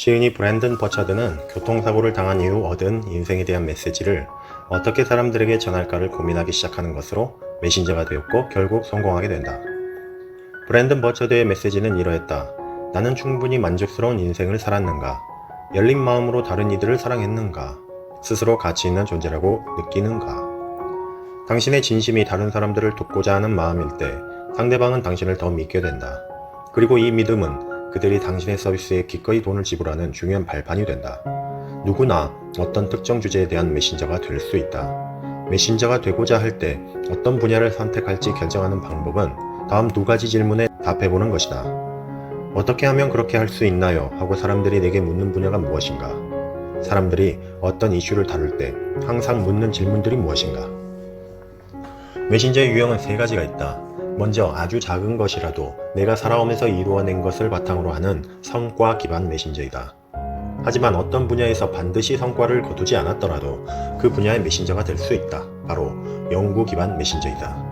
시인이 브랜든 버차드는 교통사고를 당한 이후 얻은 인생에 대한 메시지를 어떻게 사람들에게 전할까를 고민하기 시작하는 것으로 메신저가 되었고 결국 성공하게 된다. 브랜든 버차드의 메시지는 이러했다. 나는 충분히 만족스러운 인생을 살았는가? 열린 마음으로 다른 이들을 사랑했는가? 스스로 가치 있는 존재라고 느끼는가? 당신의 진심이 다른 사람들을 돕고자 하는 마음일 때 상대방은 당신을 더 믿게 된다. 그리고 이 믿음은 그들이 당신의 서비스에 기꺼이 돈을 지불하는 중요한 발판이 된다. 누구나 어떤 특정 주제에 대한 메신저가 될 수 있다. 메신저가 되고자 할 때 어떤 분야를 선택할지 결정하는 방법은 다음 두 가지 질문에 답해보는 것이다. 어떻게 하면 그렇게 할 수 있나요? 하고 사람들이 내게 묻는 분야가 무엇인가? 사람들이 어떤 이슈를 다룰 때 항상 묻는 질문들이 무엇인가? 메신저의 유형은 세 가지가 있다. 먼저 아주 작은 것이라도 내가 살아오면서 이루어낸 것을 바탕으로 하는 성과 기반 메신저이다. 하지만 어떤 분야에서 반드시 성과를 거두지 않았더라도 그 분야의 메신저가 될 수 있다. 바로 연구 기반 메신저이다.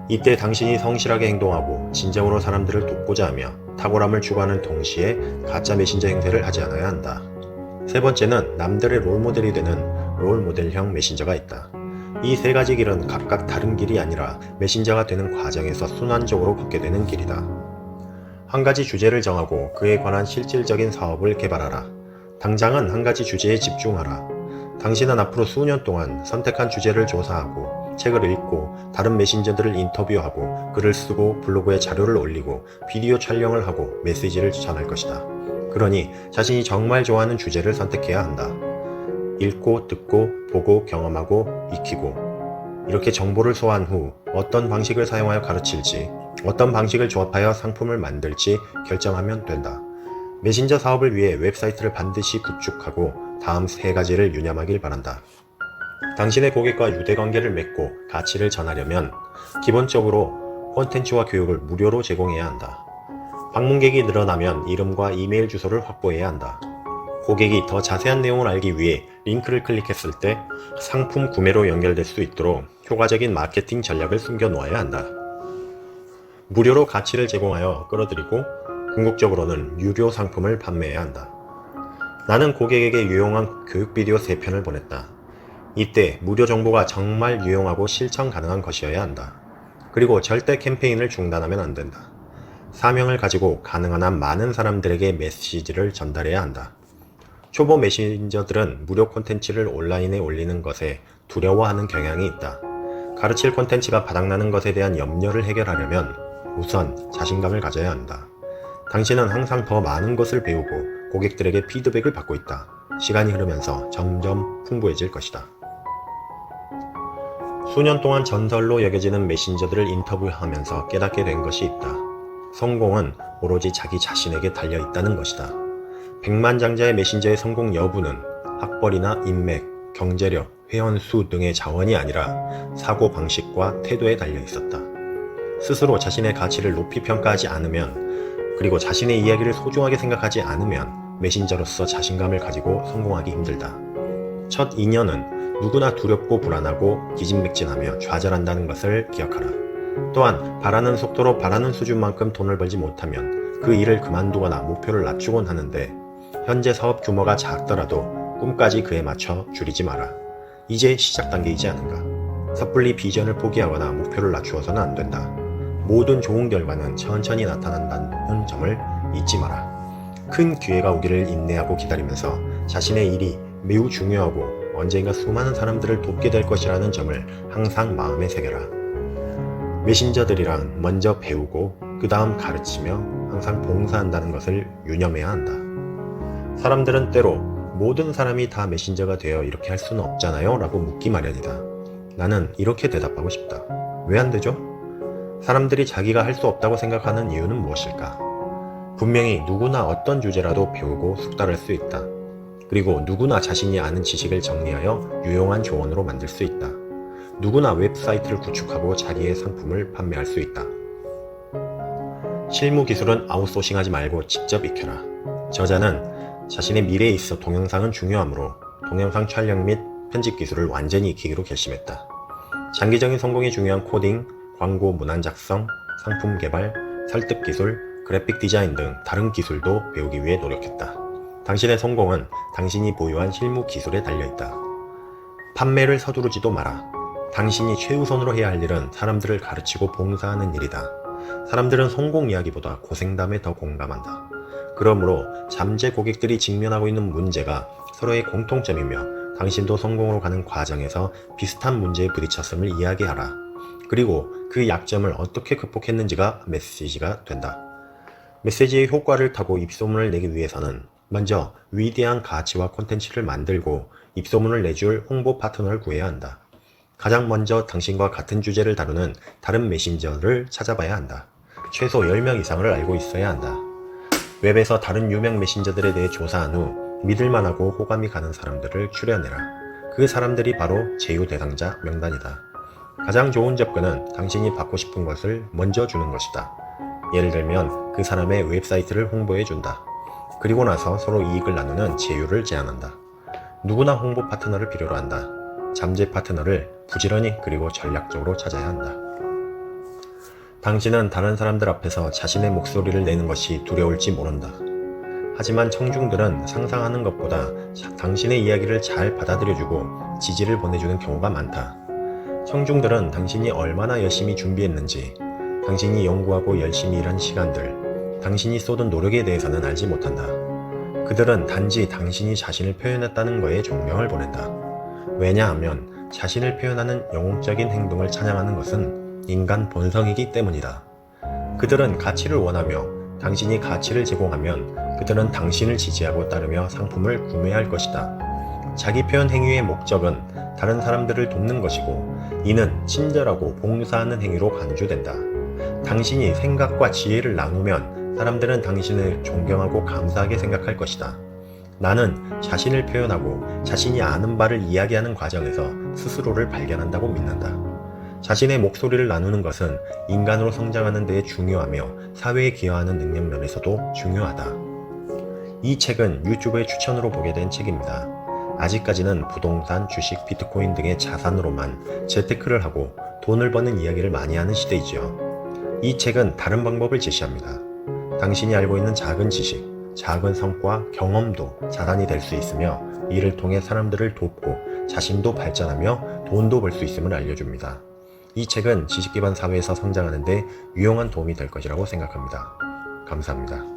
이때 당신이 성실하게 행동하고 진정으로 사람들을 돕고자 하며 탁월함을 추구하는 동시에 가짜 메신저 행세를 하지 않아야 한다. 세 번째는 남들의 롤모델이 되는 롤모델형 메신저가 있다. 이 세 가지 길은 각각 다른 길이 아니라 메신저가 되는 과정에서 순환적으로 걷게 되는 길이다. 한 가지 주제를 정하고 그에 관한 실질적인 사업을 개발하라. 당장은 한 가지 주제에 집중하라. 당신은 앞으로 수년 동안 선택한 주제를 조사하고 책을 읽고 다른 메신저들을 인터뷰하고 글을 쓰고 블로그에 자료를 올리고 비디오 촬영을 하고 메시지를 전할 것이다. 그러니 자신이 정말 좋아하는 주제를 선택해야 한다. 읽고 듣고 보고 경험하고 익히고 이렇게 정보를 소화한 후 어떤 방식을 사용하여 가르칠지 어떤 방식을 조합하여 상품을 만들지 결정하면 된다. 메신저 사업을 위해 웹사이트를 반드시 구축하고 다음 세 가지를 유념하길 바란다. 당신의 고객과 유대관계를 맺고 가치를 전하려면 기본적으로 콘텐츠와 교육을 무료로 제공해야 한다. 방문객이 늘어나면 이름과 이메일 주소를 확보해야 한다. 고객이 더 자세한 내용을 알기 위해 링크를 클릭했을 때 상품 구매로 연결될 수 있도록 효과적인 마케팅 전략을 숨겨 놓아야 한다. 무료로 가치를 제공하여 끌어들이고 궁극적으로는 유료 상품을 판매해야 한다. 나는 고객에게 유용한 교육 비디오 3편을 보냈다. 이때 무료 정보가 정말 유용하고 실천 가능한 것이어야 한다. 그리고 절대 캠페인을 중단하면 안 된다. 사명을 가지고 가능한 한 많은 사람들에게 메시지를 전달해야 한다. 초보 메신저들은 무료 콘텐츠를 온라인에 올리는 것에 두려워하는 경향이 있다. 가르칠 콘텐츠가 바닥나는 것에 대한 염려를 해결하려면 우선 자신감을 가져야 한다. 당신은 항상 더 많은 것을 배우고 고객들에게 피드백을 받고 있다. 시간이 흐르면서 점점 풍부해질 것이다. 수년 동안 전설로 여겨지는 메신저들을 인터뷰하면서 깨닫게 된 것이 있다. 성공은 오로지 자기 자신에게 달려 있다는 것이다. 백만장자의 메신저의 성공 여부는 학벌이나 인맥, 경제력, 회원수 등의 자원이 아니라 사고방식과 태도에 달려 있었다. 스스로 자신의 가치를 높이 평가하지 않으면 그리고 자신의 이야기를 소중하게 생각하지 않으면 메신저로서 자신감을 가지고 성공하기 힘들다. 첫 2년은 누구나 두렵고 불안하고 기진맥진하며 좌절한다는 것을 기억하라. 또한 바라는 속도로 바라는 수준만큼 돈을 벌지 못하면 그 일을 그만두거나 목표를 낮추곤 하는데 현재 사업 규모가 작더라도 꿈까지 그에 맞춰 줄이지 마라. 이제 시작 단계이지 않은가. 섣불리 비전을 포기하거나 목표를 낮추어서는 안 된다. 모든 좋은 결과는 천천히 나타난다는 점을 잊지 마라. 큰 기회가 오기를 인내하고 기다리면서 자신의 일이 매우 중요하고 언젠가 수많은 사람들을 돕게 될 것이라는 점을 항상 마음에 새겨라. 메신저들이랑 먼저 배우고 그 다음 가르치며 항상 봉사한다는 것을 유념해야 한다. 사람들은 때로 모든 사람이 다 메신저가 되어 이렇게 할 수는 없잖아요 라고 묻기 마련이다. 나는 이렇게 대답하고 싶다. 왜 안 되죠? 사람들이 자기가 할 수 없다고 생각하는 이유는 무엇일까? 분명히 누구나 어떤 주제라도 배우고 숙달할 수 있다. 그리고 누구나 자신이 아는 지식을 정리하여 유용한 조언으로 만들 수 있다. 누구나 웹사이트를 구축하고 자기의 상품을 판매할 수 있다. 실무 기술은 아웃소싱하지 말고 직접 익혀라. 저자는 자신의 미래에 있어 동영상은 중요하므로 동영상 촬영 및 편집 기술을 완전히 익히기로 결심했다. 장기적인 성공이 중요한 코딩, 광고 문안 작성, 상품 개발, 설득 기술, 그래픽 디자인 등 다른 기술도 배우기 위해 노력했다. 당신의 성공은 당신이 보유한 실무 기술에 달려있다. 판매를 서두르지도 마라. 당신이 최우선으로 해야 할 일은 사람들을 가르치고 봉사하는 일이다. 사람들은 성공 이야기보다 고생담에 더 공감한다. 그러므로 잠재 고객들이 직면하고 있는 문제가 서로의 공통점이며 당신도 성공으로 가는 과정에서 비슷한 문제에 부딪혔음을 이야기하라. 그리고 그 약점을 어떻게 극복했는지가 메시지가 된다. 메시지의 효과를 타고 입소문을 내기 위해서는 먼저 위대한 가치와 콘텐츠를 만들고 입소문을 내줄 홍보 파트너를 구해야 한다. 가장 먼저 당신과 같은 주제를 다루는 다른 메신저를 찾아봐야 한다. 최소 10명 이상을 알고 있어야 한다. 웹에서 다른 유명 메신저들에 대해 조사한 후 믿을만하고 호감이 가는 사람들을 추려내라. 그 사람들이 바로 제휴 대상자 명단이다. 가장 좋은 접근은 당신이 받고 싶은 것을 먼저 주는 것이다. 예를 들면 그 사람의 웹사이트를 홍보해 준다. 그리고 나서 서로 이익을 나누는 제휴를 제안한다. 누구나 홍보 파트너를 필요로 한다. 잠재 파트너를 부지런히 그리고 전략적으로 찾아야 한다. 당신은 다른 사람들 앞에서 자신의 목소리를 내는 것이 두려울지 모른다. 하지만 청중들은 상상하는 것보다 당신의 이야기를 잘 받아들여주고 지지를 보내주는 경우가 많다. 청중들은 당신이 얼마나 열심히 준비했는지, 당신이 연구하고 열심히 일한 시간들, 당신이 쏟은 노력에 대해서는 알지 못한다. 그들은 단지 당신이 자신을 표현했다는 거에 존경을 보낸다. 왜냐하면 자신을 표현하는 영웅적인 행동을 찬양하는 것은 인간 본성이기 때문이다. 그들은 가치를 원하며 당신이 가치를 제공하면 그들은 당신을 지지하고 따르며 상품을 구매할 것이다. 자기 표현 행위의 목적은 다른 사람들을 돕는 것이고 이는 친절하고 봉사하는 행위로 간주된다. 당신이 생각과 지혜를 나누면 사람들은 당신을 존경하고 감사하게 생각할 것이다. 나는 자신을 표현하고 자신이 아는 바를 이야기하는 과정에서 스스로를 발견한다고 믿는다. 자신의 목소리를 나누는 것은 인간으로 성장하는 데에 중요하며 사회에 기여하는 능력 면에서도 중요하다. 이 책은 유튜브의 추천으로 보게 된 책입니다. 아직까지는 부동산, 주식, 비트코인 등의 자산으로만 재테크를 하고 돈을 버는 이야기를 많이 하는 시대이지요. 이 책은 다른 방법을 제시합니다. 당신이 알고 있는 작은 지식, 작은 성과, 경험도 자산이 될 수 있으며 이를 통해 사람들을 돕고 자신도 발전하며 돈도 벌 수 있음을 알려줍니다. 이 책은 지식 기반 사회에서 성장하는 데 유용한 도움이 될 것이라고 생각합니다. 감사합니다.